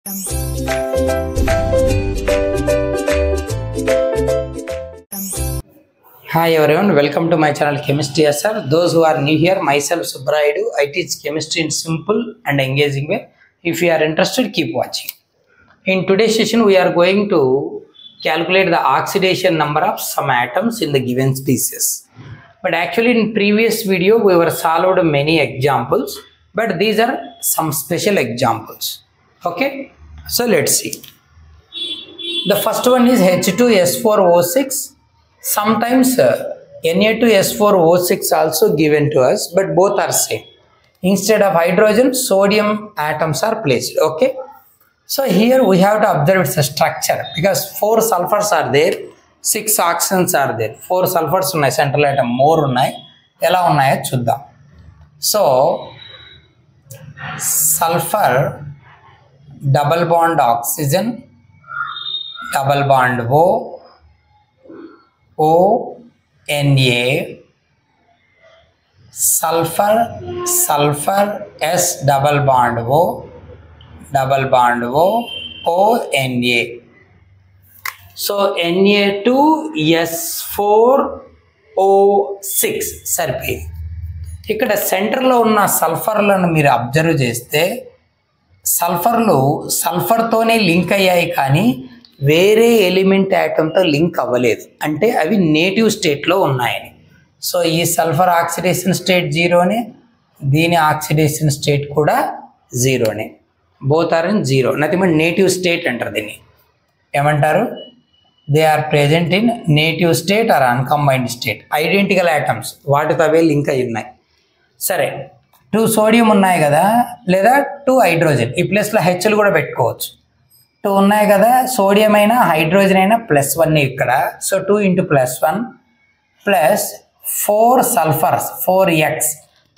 Hi everyone, welcome to my channel Chemistry SR. Those who are new here, myself Subraidu. I teach chemistry in simple and engaging way. If you are interested, keep watching. In today's session, we are going to calculate the oxidation number of some atoms in the given species. But actually in previous video, we were solved many examples, but these are some special examples. Okay, so let's see. The first one is H2S4O6. Sometimes Na2S4O6 also given to us, but both are same. Instead of hydrogen, sodium atoms are placed. Okay, so here we have to observe its structure because 4 sulfurs are there, 6 oxygens are there. 4 sulfurs unnai, central atom more unnai. Ela unnayo chuddam. So sulfur double bond oxygen, double bond O, Na, sulfur, S double bond O, Na. So Na2S4O6 సరిపోయింది. ఇక్కడ సెంటర్లో ఉన్న సల్ఫర్లను మీరు observe చేస్తే సల్ఫర్లు సల్ఫర్తోనే link అయ్యాయి కానీ వేరే element యాటంతో link అవ్వలేదు, అంటే అవి నేటివ్ స్టేట్లో ఉన్నాయని. సో ఈ సల్ఫర్ ఆక్సిడేషన్ స్టేట్ జీరోనే, దీని ఆక్సిడేషన్ స్టేట్ కూడా జీరోనే. Both are in zero, nothing but native state అంటారు దీన్ని. ఏమంటారు? They are present in native state or uncombined state. Identical atoms, వాటితో అవే లింక్ అయి ఉన్నాయి. సరే, 2 సోడియం ఉన్నాయి కదా, లేదా 2 హైడ్రోజన్, ఈ ప్లేస్లో హెచ్లు కూడా పెట్టుకోవచ్చు. 2 ఉన్నాయి కదా, సోడియం అయినా హైడ్రోజన్ అయినా +1 ఇక్కడ. So 2 × +1 plus 4 sulphurs 4x.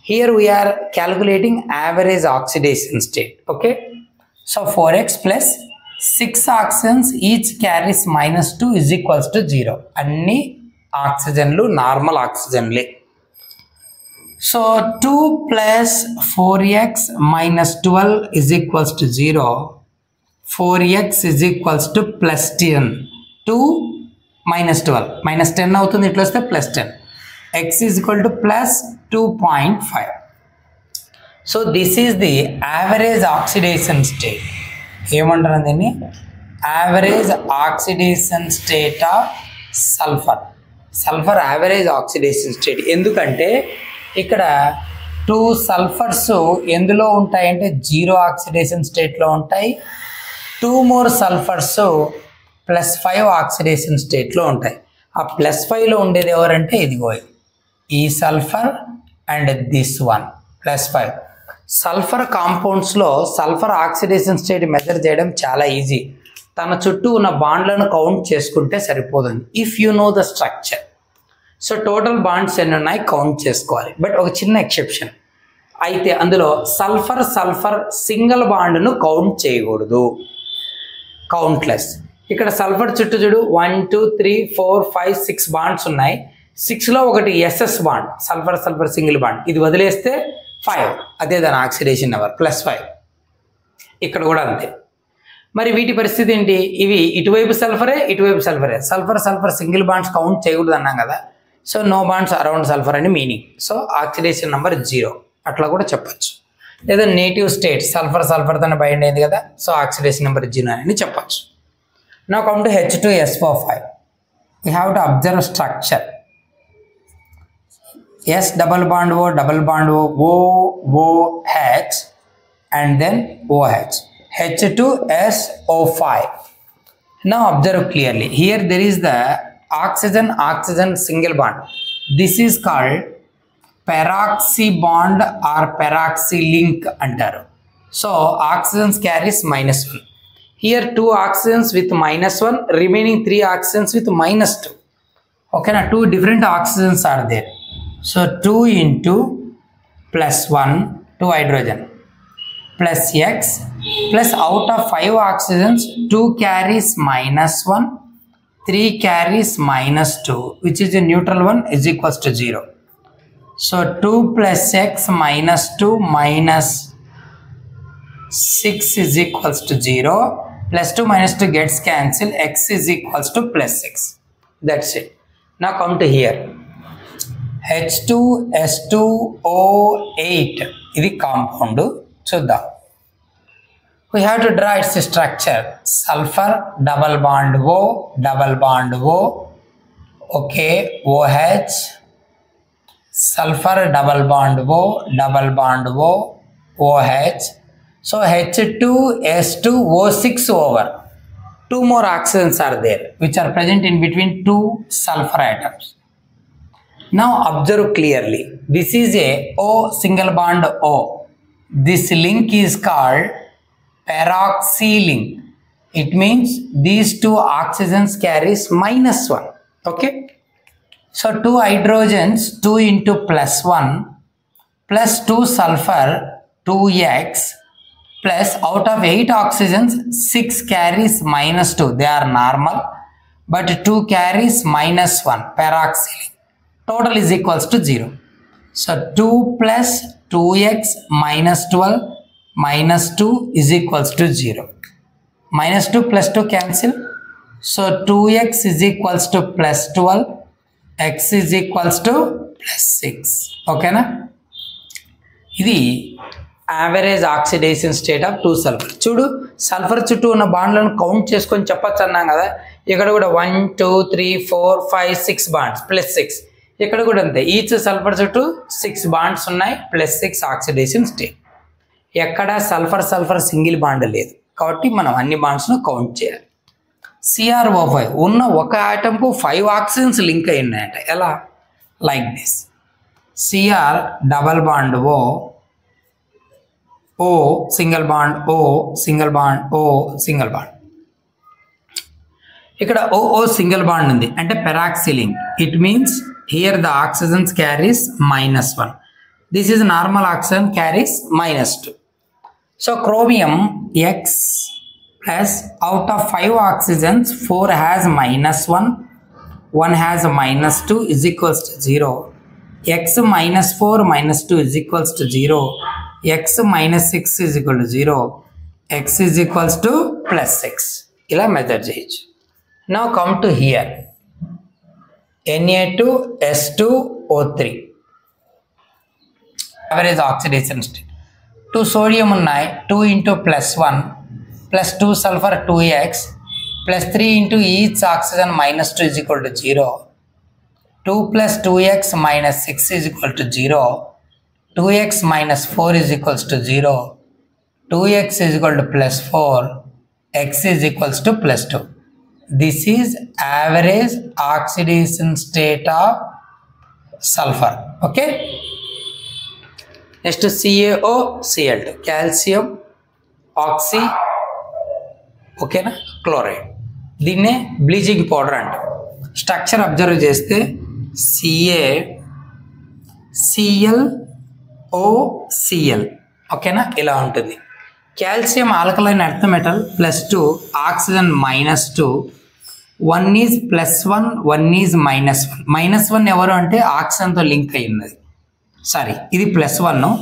Here we are calculating average oxidation state. Okay, so 4x plus 6 oxygens each carries -2 = 0. అన్ని ఆక్సిజన్లు నార్మల్ ఆక్సిజన్లే. So 2 + 4x - 12 = 0. 4x = +10. 2 - 12 -10 అవుతుంది, ఇట్లా వస్తే +10. x = +2.5. So this is the average oxidation state. ఏమంటారు దీన్ని? Average oxidation state of sulphur. Sulphur average oxidation state. ఎందుకంటే ఇక్కడ 2 సల్ఫర్స్ ఎందులో ఉంటాయంటే 0 ఆక్సిడేషన్ స్టేట్లో ఉంటాయి. 2 more సల్ఫర్స్ +5 ఆక్సిడేషన్ స్టేట్లో ఉంటాయి. ఆ +5లో ఉండేది ఎవరంటే ఇదిగో ఈ sulphur and this one +5. Sulphur కాంపౌండ్స్లో సల్ఫర్ ఆక్సిడేషన్ స్టేట్ మెజర్ చేయడం చాలా ఈజీ. తన చుట్టూ ఉన్న బాండ్లను కౌంట్ చేసుకుంటే సరిపోతుంది. If you know the structure. So total bonds ఎన్ని ఉన్నాయి కౌంట్ చేసుకోవాలి. బట్ ఒక చిన్న ఎక్సెప్షన్ అయితే, అందులో సల్ఫర్ సింగిల్ బాండ్ను కౌంట్ చేయకూడదు, కౌంట్లెస్. ఇక్కడ సల్ఫర్ చుట్టూ చూడు 1 2 3 4 5 6 బాండ్స్ ఉన్నాయి. 6లో ఒకటి S S bond, sulphur single bond, ఇది వదిలేస్తే 5, అదే దాని ఆక్సిడేషన్ నెంబర్ +5. ఇక్కడ కూడా అంతే. మరి వీటి పరిస్థితి ఏంటి? ఇవి ఇటువైపు సల్ఫరే, ఇటువైపు సల్ఫరే. సల్ఫర్ సింగిల్ బాండ్స్ కౌంట్ చేయకూడదు అన్నాం కదా. So no bonds around sulphur అని మీనింగ్. సో ఆక్సిడేషన్ నెంబర్ 0 అట్లా కూడా చెప్పచ్చు. లేదా నేటివ్ స్టేట్ సల్ఫర్తోనే బైండ్ అయింది కదా, సో ఆక్సిడేషన్ నెంబర్ 0 అని చెప్పచ్చు. Now come to H2SO5. You have to observe structure. S double bond O, OH and then OH. H2SO5. Now observe clearly. Here there is the oxygen single bond. This is called peroxy bond or peroxy link antaru. So oxygens carries -1. Here 2 oxygens with -1, remaining 3 oxygens with -2. Okay, now 2 different oxygens are there. So 2 × +1 2 hydrogen plus x plus out of 5 oxygens 2 carries -1, 3 carries -2, which is a neutral one, is equals to 0. So 2 + x - 2 minus 6 is equals to 0. Plus 2 minus 2 gets cancelled. X is equals to plus 6. That's it. Now come to here. H2S2O8. This is compound. Chuddam. We have to draw its structure. Sulfur, double bond O, double bond O. Okay, OH. Sulfur, double bond O, double bond O, OH. So H2S2O6 over. 2 more oxygens are there, which are present in between 2 sulfur atoms. Now observe clearly. This is a O single bond O. This link is called peroxy link. It means these 2 oxygens carries -1. Okay. So 2 hydrogens, 2 into +1 plus 2 sulfur, 2x plus out of 8 oxygens, 6 carries -2. They are normal, but 2 carries -1, peroxy link. Total is equals to 0. So 2 plus 2x minus 12 minus 2 is equals to 0. -2 plus 2 cancel. So 2x is equals to plus 12. X is equals to plus 6. Okay na? ఇది average oxidation state of 2 sulphur. చూడు, sulphur చుట్టూ ఉన్న బాండ్లను count చేసుకొని చెప్పచ్చు అన్నాం కదా. ఇక్కడ కూడా 1 2 3 4 5 6 బాండ్స్ ప్లస్ 6. ఇక్కడ కూడా అంతే. ఈచ్ సల్ఫర్ చుట్టూ 6 బాండ్స్ ఉన్నాయి ప్లస్ 6 ఆక్సిడేషన్ స్టేట్. ఎక్కడ సల్ఫర్ సల్ఫర్ సింగిల్ బాండ్ లేదు కాబట్టి మనం అన్ని బాండ్స్ను కౌంట్ చేయాలి. CrO5 ఉన్న ఒక ఆటంకు 5 ఆక్సిజన్స్ లింక్ అయి ఉన్నాయంట. ఎలా? Like this. Cr double bond O single bond O single bond O single bond. ఇక్కడ OO సింగిల్ బాండ్ ఉంది అంటే peroxy link. It means here the oxygens carries -1. This is normal oxygen carries -2. So chromium X plus out of 5 oxygens 4 has -1, 1 has -2 is equals to 0. X -4 -2 is equals to 0. X -6 is equal to 0. X is equals to plus 6. ఇలా method చేయొచ్చు. Now come to here. Na2S2O3 average oxidation state. 2 sodium ఉన్నాయి. 2 into +1 plus 2 sulfur 2x plus 3 into each oxygen -2 is equal to 0. 2 plus 2x minus 6 is equal to 0. 2x minus 4 is equals to 0. 2x is equal to plus 4. X is equals to plus 2. This is average oxidation state of sulfur. Okay. Next CaO, Cl2, calcium, oxy, ఓకేనా, chloride. దీన్నే bleaching powder అంటాం. Structure observe చేస్తే CaClOCl ఓకేనా, ఇలా ఉంటుంది. Calcium alkaline earth metal +2 oxygen -2. 1 is +1 1 is -1. -1 ఎవరు అంటే ఆక్సిజన్తో link అయి ఉన్నది. సారీ, ఇది +1,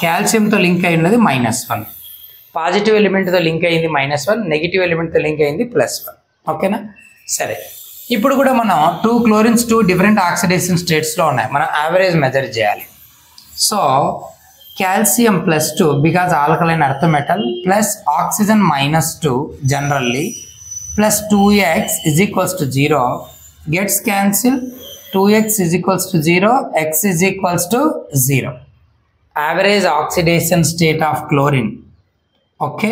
కాల్షియంతో లింక్ అయి ఉన్నది -1. పాజిటివ్ ఎలిమెంట్తో లింక్ అయింది -1, నెగిటివ్ ఎలిమెంట్తో లింక్ అయింది +1. ఓకేనా. సరే, ఇప్పుడు కూడా మనం 2 క్లోరిన్స్ 2 డిఫరెంట్ ఆక్సిడేషన్ స్టేట్స్లో ఉన్నాయి. మనం యావరేజ్ మెజర్ చేయాలి. So calcium +2 because alkaline earth metal plus oxygen -2 generally plus 2x is equals to 0 gets cancelled. 2x is equals to 0, x is equals to 0. Average oxidation state of chlorine. Okay,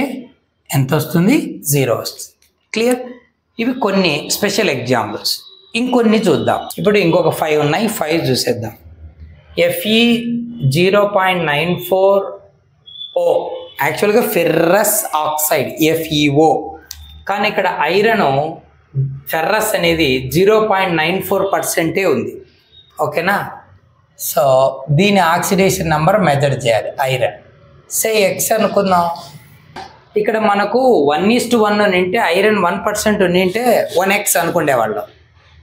ఎంత వస్తుంది? 0 వస్తుంది. Clear. ఇవి కొన్ని special examples. ఇంకొన్ని చూద్దాం. ఇప్పుడు ఇంకొక 5 ఉన్నాయి. 5 చూసేద్దాం. Fe0.94O యాక్చువల్గా ఫెర్రస్ ఆక్సైడ్ FeO, కానీ ఇక్కడ ఐరన్ ఫెర్రస్ అనేది 0.94% ఉంది. ఓకేనా. సో దీని ఆక్సిడేషన్ నెంబర్ మెజర్ చేయాలి. ఐరన్ సే X అనుకుందాం. ఇక్కడ మనకు 1:1 ఉంటే ఐరన్ 1% ఉంటే 1x అనుకునేవాళ్ళం.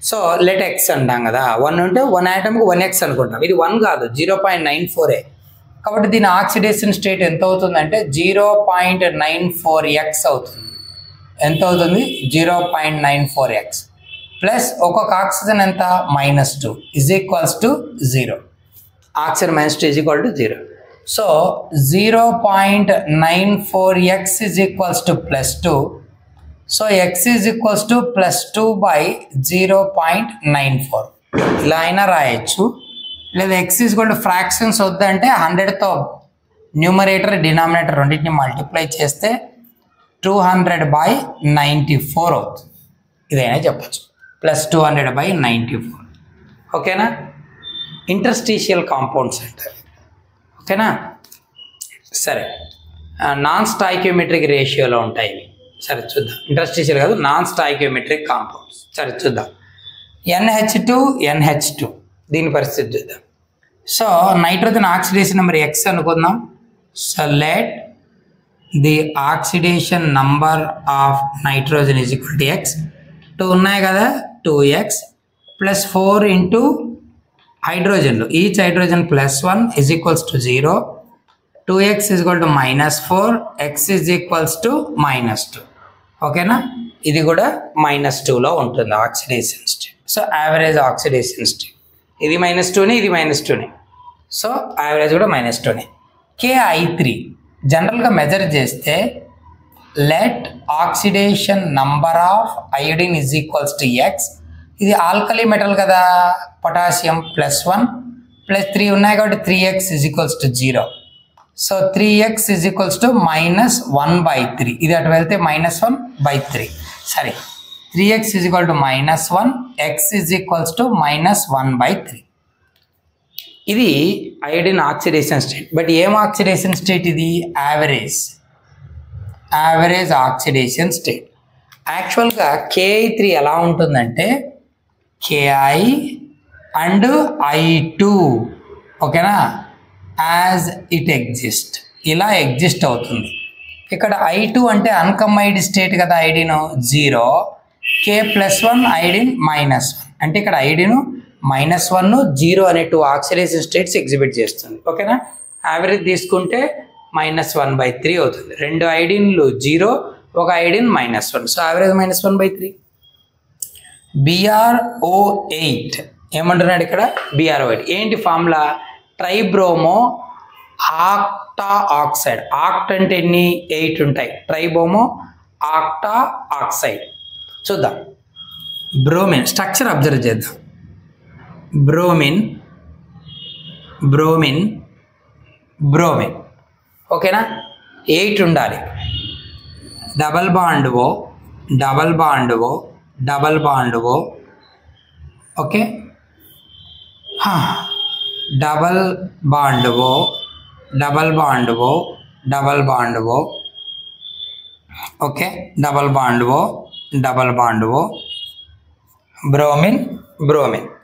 సో let x అంటాం కదా. 1 ఉంటే 1 ఆటంకి 1x అనుకుంటాం. ఇది 1 కాదు, 0.94. కాబట్టి దీని ఆక్సిడేషన్ స్టేట్ ఎంత అవుతుందంటే 0.94x అవుతుంది. ఎంత అవుతుంది? 0.94x ప్లస్ ఒక్కొక్క ఆక్సిజన్ ఎంత? -2 is equals to 0. Oxygen -2 is equal to 0. So 0.94x is equals to +2. So x is equals to +2 by 0.94. ఇలా అయినా రాయొచ్చు. లేదా x is equal to fractions వద్దంటే 100తో న్యూమరేటర్ డినామినేటర్ రెండింటిని మల్టిప్లై చేస్తే 200/94 అవుతుంది. ఇదైనా చెప్పచ్చు. +200/94. ఓకేనా? ఇంటర్స్టీషియల్ కాంపౌండ్స్ అంటారు. ఓకేనా? సరే, నాన్ స్టాయికియోమెట్రిక్ రేషియోలో ఉంటాయి ఇవి. సరే చూద్దాం. ఇంటర్స్టీషియల్ కాదు, నాన్ స్టాయికియోమెట్రిక్ కాంపౌండ్స్. సరే చూద్దాం. NH2 దీని పరిస్థితి చూద్దాం. So nitrogen oxidation number x అనుకుందాం. So let the oxidation number of nitrogen is equal to x. 2 ఉన్నాయి కదా, 2x ప్లస్ 4 ఇంటూ హైడ్రోజన్లు, each hydrogen +1 is equals to 0. 2x is equal to -4, x is equals to -2. ఓకేనా? ఇది కూడా -2లో ఉంటుంది oxidation state. So average oxidation state ఇది -2ని, ఇది -2ని. సో యావరేజ్ కూడా -2ని. Ki3 జనరల్గా మెజర్ చేస్తే let oxidation number of iodine is equals to x. ఇది ఆల్కలీ మెటల్ కదా, పొటాషియం +1 ప్లస్ 3 ఉన్నాయి కాబట్టి 3x is equals to 0. So 3x is equals to -1/3. ఇది అటు వెళ్తే -1/3. సరే, 3x is equal to -1, x is equals to -1/3. ఇది అయోడిన్ ఆక్సిడేషన్ స్టేట్. బట్ ఏం ఆక్సిడేషన్ స్టేట్ ఇది? Average oxidation state. యాక్చువల్గా Ki3 ఎలా ఉంటుందంటే Ki అండ్ I2. ఓకేనా? యాజ్ ఇట్ ఎగ్జిస్ట్, ఇలా ఎగ్జిస్ట్ అవుతుంది. ఇక్కడ I2 అంటే అన్కంబైన్డ్ స్టేట్ కదా, ఐడిన్ 0, K+1 ఐడిన్ -1 అంటే ఇక్కడ ఐడిన్ -1 0 అనే 2 ఆక్సిడేషన్ స్టేట్స్ ఎగ్జిబిట్ చేస్తుంది. ఓకేనా? యావరేజ్ తీసుకుంటే -1/3 అవుతుంది. 2 ఐడిన్లు 0, ఒక ఐడిన్ -1. So average -1/3. BrO8 ఏమంటున్నాడు ఇక్కడ? BrO8 ఏంటి ఫార్ములా? Tribromo octa oxide. ఆక్ట్ అంటే ఎన్ని? 8 ఉంటాయి. Tribromo octa oxide. చూద్దాం. బ్రోమిన్ స్ట్రక్చర్ అబ్జర్వ్ చేద్దాం. బ్రోమిన్ ఓకేనా? 8 ఉండాలి. Double bond O okay, double bond O okay, double bond O bromine.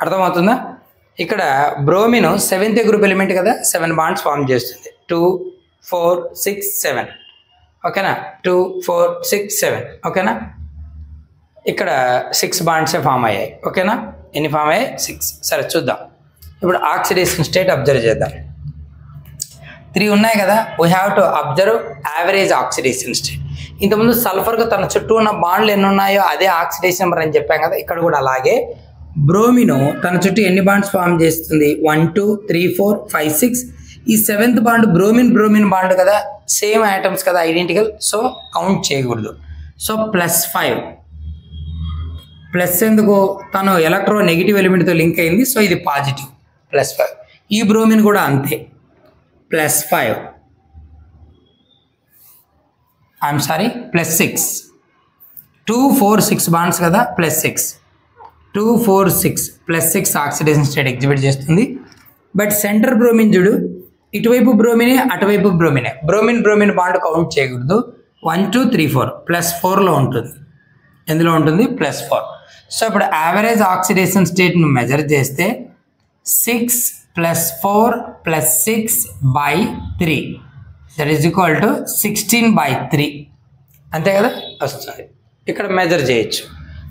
అర్థమవుతుందా? ఇక్కడ బ్రోమిన్ 7th గ్రూప్ ఎలిమెంట్ కదా, 7 బాండ్స్ ఫామ్ చేస్తుంది. 2 4 6 7. ఓకేనా? 2 4 6 7. ఓకేనా? ఇక్కడ 6 బాండ్సే ఫామ్ అయ్యాయి. ఓకేనా? ఎన్ని ఫామ్ అయ్యాయి? 6. సరే చూద్దాం. ఇప్పుడు ఆక్సిడేషన్ స్టేట్ అబ్జర్వ్ చేద్దాం. 3 ఉన్నాయి కదా, we have to observe average oxidation state. ఇంతకుముందు సల్ఫర్గా తన చుట్టూ ఉన్న బాండ్లు ఎన్ని ఉన్నాయో అదే ఆక్సిడేషన్ నెంబర్ అని చెప్పాం కదా, ఇక్కడ కూడా అలాగే బ్రోమిను తన చుట్టూ ఎన్ని బాండ్స్ ఫామ్ చేస్తుంది? 1 2 3 4 5 6. ఈ 7th బాండ్ బ్రోమిన్ బాండ్ కదా, సేమ్ ఐటమ్స్ కదా, ఐడెంటికల్. సో కౌంట్ చేయకూడదు. సో +5. ప్లస్ ఎందుకు? తను ఎలక్ట్రో నెగిటివ్ ఎలిమెంట్తో లింక్ అయింది. సో ఇది పాజిటివ్, +5. ఈ బ్రోమిన్ కూడా అంతే, +5. +6. 2 4 6 బాండ్స్ కదా, +6. 2 4 6 +6 ఆక్సిడేషన్ స్టేట్ ఎగ్జిబిట్ చేస్తుంది. బట్ సెంటర్ బ్రోమిన్ చూడు, ఇటువైపు బ్రోమినే, అటువైపు బ్రోమినే. బ్రోమిన్ బాండ్ కౌంట్ చేయకూడదు. 1 2 3 4 +4లో ఉంటుంది. ఎందులో ఉంటుంది? +4. సో ఇప్పుడు యావరేజ్ ఆక్సిడేషన్ స్టేట్ను మెజర్ చేస్తే 6 + 4 + 6/3 దట్ ఈజ్ ఈక్వల్ టు 16/3. అంతే కదా వస్తుంది. ఇక్కడ మెజర్ చేయొచ్చు.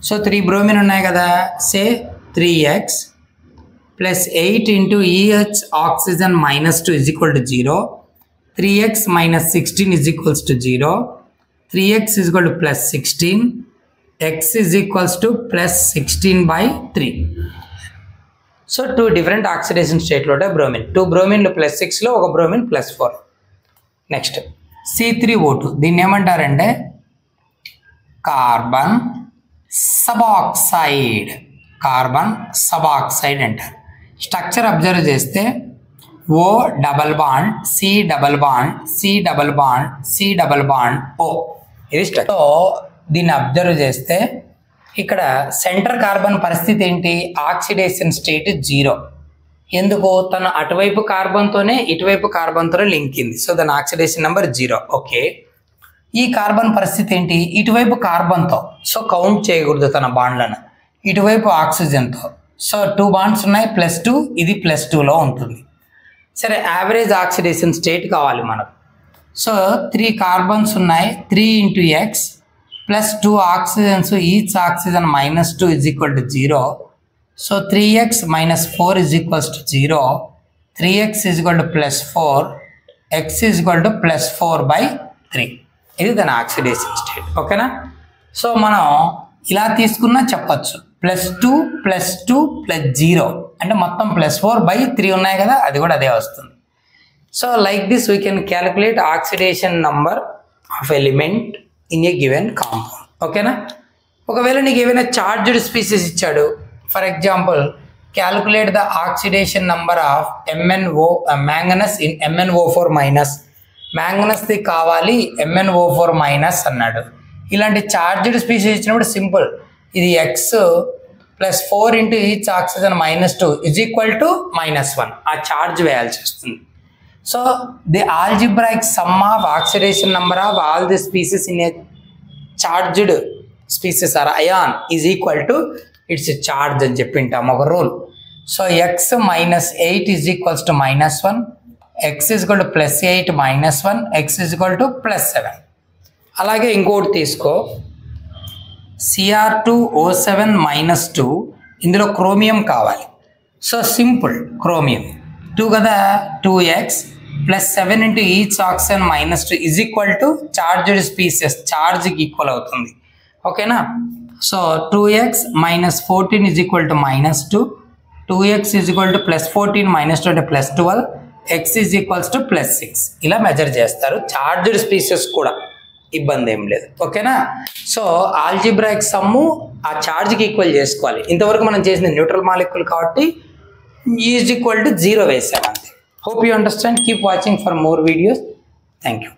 సో 3 బ్రోమిన్ ఉన్నాయి కదా, సే 3x plus 8 into each oxygen minus 2 is equal to 0. 3x minus 16 is equals to 0. 3x is equal to plus 16. X is equals to plus 16 by 3. So, two different oxidation state lo bromine. 2 bromine lo plus 6 lo oka bromine plus 4. Next, C3O2. దీన్ని ఏమంటారంటే carbon సబాక్సైడ్. Carbon సబాక్సైడ్ అంటారు. Structure observe చేస్తే O double bond, C double bond, C double bond, C double bond, O. ఇది structure. So దీన్ని observe చేస్తే ఇక్కడ centre carbon పరిస్థితి ఏంటి? Oxidation state 0. ఎందుకు? తను అటువైపు కార్బన్తోనే ఇటువైపు కార్బన్తోనే లింక్ అయింది. సో దాని ఆక్సిడేషన్ నెంబర్ 0. ఓకే, ఈ కార్బన్ పరిస్థితి ఏంటి? ఇటువైపు కార్బన్తో, సో కౌంట్ చేయకూడదు తన బాండ్లను. ఇటువైపు ఆక్సిజన్తో, సో 2 బాండ్స్ ఉన్నాయి, +2, ఇది +2లో ఉంటుంది. సరే, యావరేజ్ ఆక్సిడేషన్ స్టేట్ కావాలి మనకు. సో 3 కార్బన్స్ ఉన్నాయి, 3 into x plus 2 oxygens, each oxygen minus 2 is equal to 0. So 3x minus 4 is equals to 0. 3x is equal to plus 4. X is equal to plus 4 by 3. ఇది దాని oxidation state. ఓకేనా? So మనం ఇలా తీసుకున్నా చెప్పచ్చు, +2 +2 +0 అంటే మొత్తం +4 by 3 ఉన్నాయి కదా, అది కూడా అదే వస్తుంది. So like this we can calculate oxidation number of element in a given compound. ఓకేనా? ఒకవేళ నీకు ఏమైనా చార్జ్డ్ స్పీసీస్ ఇచ్చాడు, for example calculate the oxidation number of MnO manganese in MnO4 minus, మ్యాంగనస్ది కావాలి MnO4 మైనస్ అన్నాడు. ఇలాంటి చార్జ్డ్ స్పీసీస్ ఇచ్చినప్పుడు సింపుల్, ఇది x plus 4 into each oxygen minus 2 is equal to -1. ఆ చార్జ్ వేయాల్సి వస్తుంది. So the algebraic sum of oxidation number of all the species in a charged species or ion is equal to its charge అని చెప్పింటాం ఒక rule. So x minus 8 is equals to -1, x is equal to plus 8 minus 1, x is equal to plus 7. అలాగే ఇంకోటి తీసుకో, Cr2O7 minus 2, ఇందులో chromium కావాలి. So simple, chromium 2 కదా, 2x plus 7 into each oxygen minus 2 is equal to charged species, చార్జ్కి equal అవుతుంది. ఓకేనా? So 2x minus 14 is equal to -2, 2x is equal to plus 14 minus 2 అంటే plus 12, x is equals to plus 6. ఇలా measure చేస్తారు. Charged species కూడా ఇబ్బంది ఏం లేదు. ఓకేనా? సో ఆల్జిబ్రాయిక్ సమ్ము ఆ చార్జ్కి ఈక్వల్ చేసుకోవాలి. ఇంతవరకు మనం చేసిన న్యూట్రల్ మాలిక్యూల్ కాబట్టి ఈజ్ ఈక్వల్ టు 0 వేసాం అంతే. Hope you understand. Keep watching for more videos. Thank you.